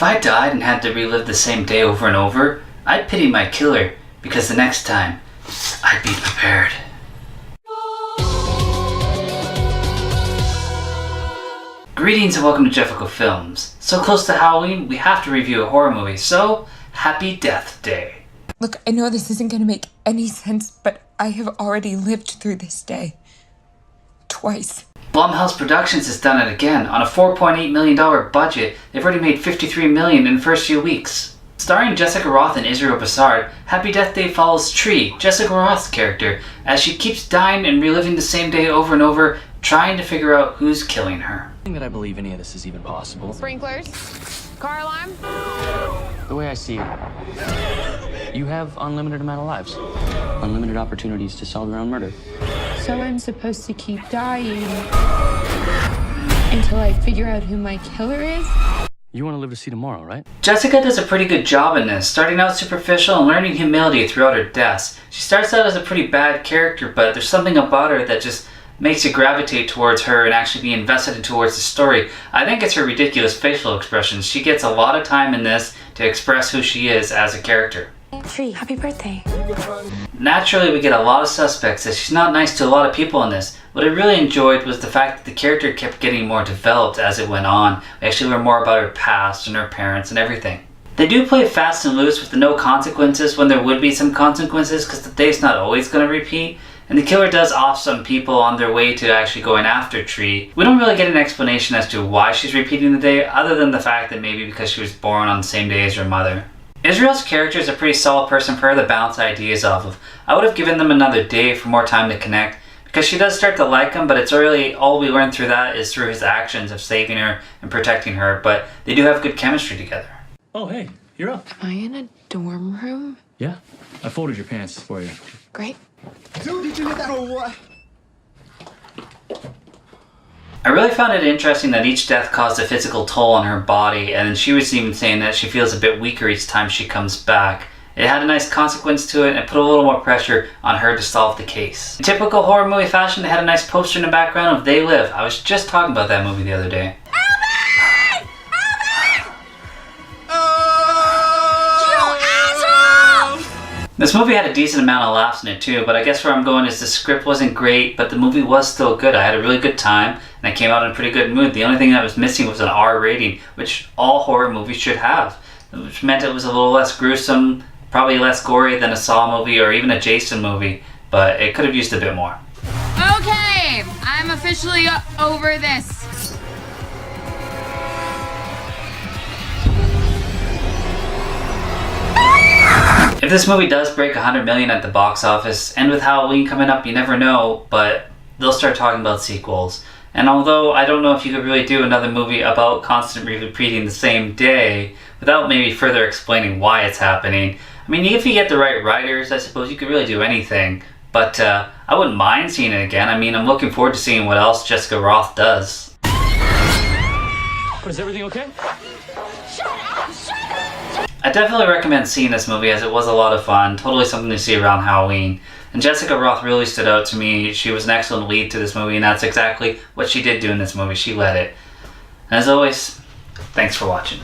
If I died and had to relive the same day over and over, I'd pity my killer, because the next time, I'd be prepared. Greetings and welcome to Jefficho Films. So close to Halloween, we have to review a horror movie, so happy Death Day. Look, I know this isn't going to make any sense, but I have already lived through this day. Twice. Blumhouse Productions has done it again. On a $4.8 million budget, they've already made $53 million in the first few weeks. Starring Jessica Rothe and Isreal Broussard, Happy Death Day follows Tree, Jessica Rothe's character, as she keeps dying and reliving the same day over and over, trying to figure out who's killing her. I don't think that I believe any of this is even possible. Sprinklers? Car alarm? The way I see it, you have unlimited amount of lives. Unlimited opportunities to solve your own murder. So I'm supposed to keep dying until I figure out who my killer is? You want to live to see tomorrow, right? Jessica does a pretty good job in this, starting out superficial and learning humility throughout her deaths. She starts out as a pretty bad character, but there's something about her that just makes you gravitate towards her and actually be invested towards the story. I think it's her ridiculous facial expressions. She gets a lot of time in this to express who she is as a character. Tree, happy birthday. Naturally, we get a lot of suspects as she's not nice to a lot of people in this. What I really enjoyed was the fact that the character kept getting more developed as it went on. We actually learned more about her past and her parents and everything. They do play fast and loose with the no consequences when there would be some consequences, because the day's not always going to repeat. And the killer does off some people on their way to actually going after Tree. We don't really get an explanation as to why she's repeating the day, other than the fact that maybe because she was born on the same day as her mother. Israel's character is a pretty solid person for her to bounce ideas off of. I would have given them another day for more time to connect, because she does start to like him, but it's really all we learn through that is through his actions of saving her and protecting her, but they do have good chemistry together. Oh, hey, you're up. Am I in a dorm room? Yeah, I folded your pants for you. Great. Dude, did you get that or what? I really found it interesting that each death caused a physical toll on her body, and she was even saying that she feels a bit weaker each time she comes back. It had a nice consequence to it and put a little more pressure on her to solve the case. In typical horror movie fashion, they had a nice poster in the background of They Live. I was just talking about that movie the other day. This movie had a decent amount of laughs in it too, but I guess where I'm going is the script wasn't great, but the movie was still good. I had a really good time, and I came out in a pretty good mood. The only thing that was missing was an R rating, which all horror movies should have, which meant it was a little less gruesome, probably less gory than a Saw movie or even a Jason movie, but it could have used a bit more. Okay, I'm officially over this. If this movie does break 100 million at the box office, and with Halloween coming up, you never know, but they'll start talking about sequels. And although I don't know if you could really do another movie about constantly repeating the same day without maybe further explaining why it's happening, I mean, if you get the right writers, I suppose you could really do anything. But I wouldn't mind seeing it again. I mean, I'm looking forward to seeing what else Jessica Rothe does. Is everything okay? I definitely recommend seeing this movie as it was a lot of fun, totally something to see around Halloween. And Jessica Rothe really stood out to me. She was an excellent lead to this movie, and that's exactly what she did do in this movie. She led it. And as always, thanks for watching.